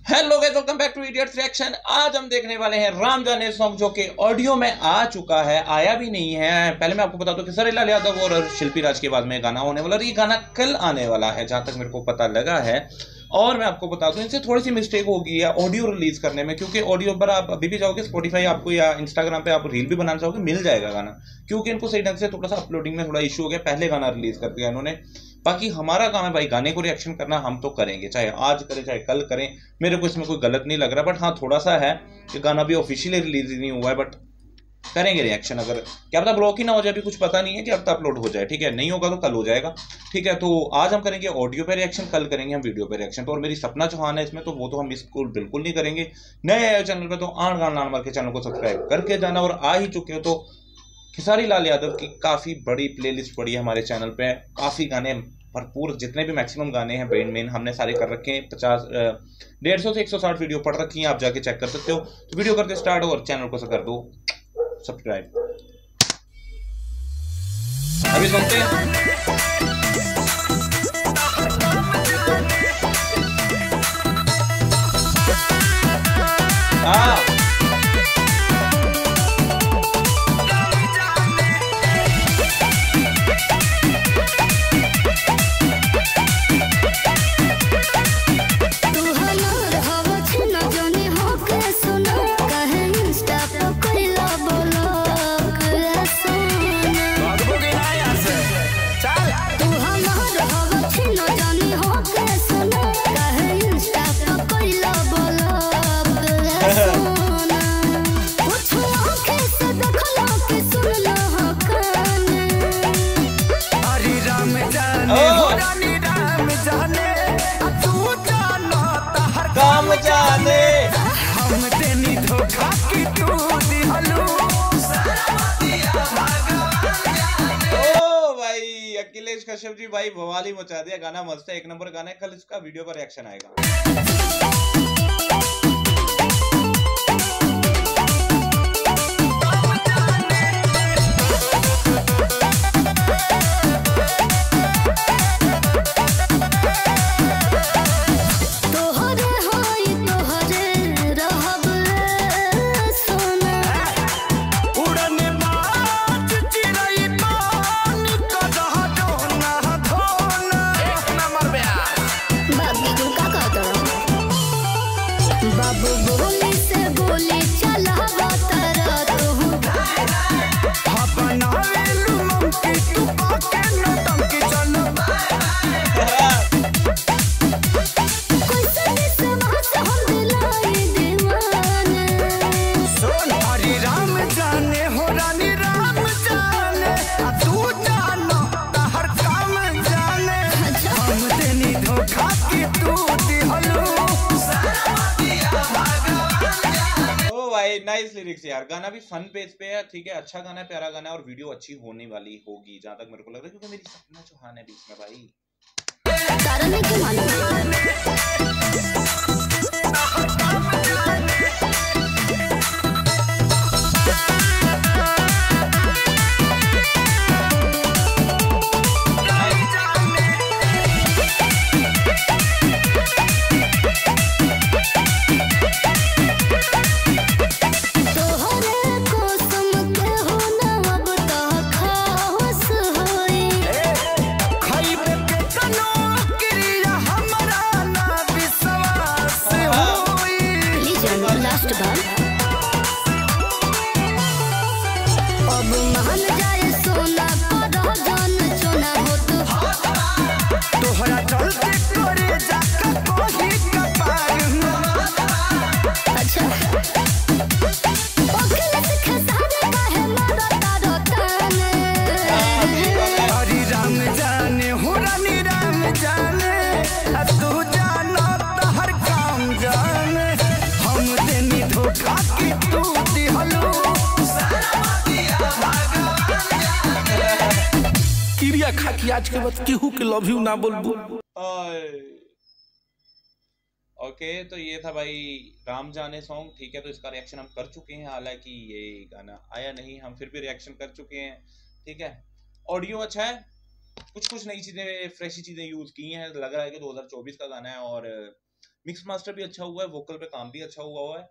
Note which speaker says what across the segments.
Speaker 1: Hello guys, welcome back to idiots reaction. आज हम देखने वाले हैं राम जाने सॉन्ग, जो कि ऑडियो में आ चुका है, आया भी नहीं है। पहले मैं आपको बता दूं कि सर लाल यादव और शिल्पी राज के बाद में गाना होने वाला, और ये गाना कल आने वाला है जहां तक मेरे को पता लगा है। और मैं आपको बता दूं, इनसे थोड़ी सी मिस्टेक हो गई है ऑडियो रिलीज करने में, क्योंकि ऑडियो पर आप अभी भी जाओगे स्पॉटिफाई आपको या इंस्टाग्राम पे आप रील भी बनाना चाहोगे, मिल जाएगा गाना, क्योंकि इनको सही ढंग से थोड़ा सा अपलोडिंग में थोड़ा इशू हो गया। पहले गाना रिलीज कर दिया इन्होंने। बाकी हमारा काम है भाई गाने को रिएक्शन करना, हम तो करेंगे, चाहे आज करें चाहे कल करें, मेरे को इसमें कोई गलत नहीं लग रहा। बट हाँ, थोड़ा सा है कि गाना भी ऑफिशियली रिलीज नहीं हुआ है, बट करेंगे रिएक्शन। अगर क्या पता ब्लॉक ही ना हो जाए, अभी कुछ पता नहीं है कि अब तक अपलोड हो जाए। ठीक है, नहीं होगा तो कल हो जाएगा। ठीक है, तो आज हम करेंगे ऑडियो पे रिएक्शन, कल करेंगे हम वीडियो पे रिएक्शन। तो और मेरी सपना चौहान है इसमें, तो वो तो हम इसको बिल्कुल नहीं करेंगे। नए चैनल पे तो आन गान लान मार के चैनल को सब्सक्राइब करके जाना, और आ ही चुके हो तो खेसारी लाल यादव की काफी बड़ी प्लेलिस्ट पड़ी है हमारे चैनल पे, काफी गाने भरपूर, जितने भी मैक्सिमम गाने हैं ब्रेन मेन हमने सारे कर रखे हैं। 150 से 160 वीडियो पढ़ रखी हैं, आप जाके चेक कर सकते हो। तो वीडियो करते स्टार्ट हो और चैनल को कर दो सब्सक्राइब। अभी सुनते हैं। हाँ, काम जाने
Speaker 2: हम तेनी धोखा की तू दिहलू।
Speaker 1: ओ भाई अखिलेश कश्यप जी, भाई बवाल ही मचा दिया। गाना मस्त है, एक नंबर गाना है। कल इसका वीडियो का रिएक्शन आएगा।
Speaker 3: बाबू बोली से बोली चलावा तारा तू
Speaker 2: अपना लेलू मंकी तू पाके नटंकी चल।
Speaker 3: कोई सदी से बात हम दिलाई दीवाने।
Speaker 2: सुन हरि राम जाने हो रानी राम जाने, तू जानो हर काम जाने। हम तेनी धोखा की तू दिहलू।
Speaker 1: नाइस लिरिक्स यार, गाना भी फन पेज पे है। ठीक है, अच्छा गाना है, प्यारा गाना है, और वीडियो अच्छी होने वाली होगी जहां तक मेरे को लग रहा है, क्योंकि मेरी सपना चौहान है बीच में भाई।
Speaker 3: कारण नहीं मालूम। अब मान जाए सोना पर जान चुना हो
Speaker 2: तोहरा चलते करे जाका कोही कपार।
Speaker 3: अच्छा अखिलेश खेसारी काहे मारा तारो ताने।
Speaker 2: हरि राम जाने हो रानी राम जाने, तू जानो तो हर काम जाने। हम तेनी धोखा की तू दिहलू। क्रिया खा के आज के बाद केहू के लव यू ना बोलबू।
Speaker 1: ओके, तो ये था भाई राम जाने सॉन्ग। ठीक है, तो इसका रिएक्शन हम कर चुके हैं, हालांकि ये गाना आया नहीं, हम फिर भी रिएक्शन कर चुके हैं। ठीक है, ऑडियो अच्छा है, कुछ कुछ नई चीजें फ्रेश चीजें यूज की हैं। लग रहा है कि 2024 का गाना है और मिक्स मास्टर भी अच्छा हुआ है, वोकल पे काम भी अच्छा हुआ है,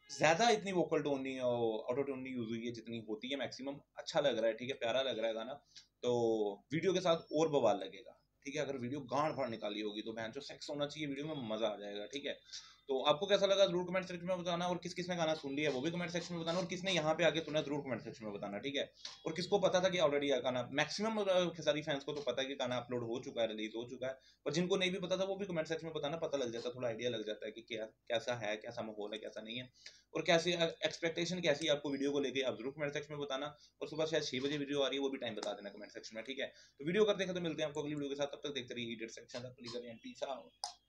Speaker 1: ज्यादा इतनी वोकल टोन नहीं, ऑटो टोन नहीं यूज हुई है जितनी होती है मैक्सिमम। अच्छा लग रहा है, ठीक है, प्यारा लग रहा है गाना। तो वीडियो के साथ और बवाल लगेगा, ठीक है। अगर वीडियो गांड फाड़ निकाली होगी तो बहन जो सेक्स होना चाहिए वीडियो में, मजा आ जाएगा, ठीक है। तो आपको कैसा लगा जरूर कमेंट सेक्शन में बताना, और किस किसने गाना सुन लिया वो भी कमेंट सेक्शन में बताना, और किसने यहाँ पे आके सुना जरूर कमेंट सेक्शन में बताना, ठीक है। और किसको पता था कि ऑलरेडी गाना, मैक्सिमम खेसारी फैंस को तो पता है कि गाना अपलोड हो चुका है, रिलीज हो चुका है, पर जिनको नहीं भी पता था वो भी कमेंट सेक्शन में बताना, पता लग जाता, थोड़ा आइडिया लग जाता है कि क्या कैसा है, कैसा माहौल है, कैसा नहीं है, और कैसी एक्सपेक्टेशन कैसी है आपको वीडियो को लेके, आप जरूर कमेंट सेक्शन में बताना। और सुबह शायद 6 बजे वीडियो आ रही है, वो भी टाइम बता देना कमेंट सेक्शन में, ठीक है। तो वीडियो कर देखें तो मिलते हैं आपको अगली वीडियो के साथ, तब तक देखते रहिए idiot section. Please and peace out.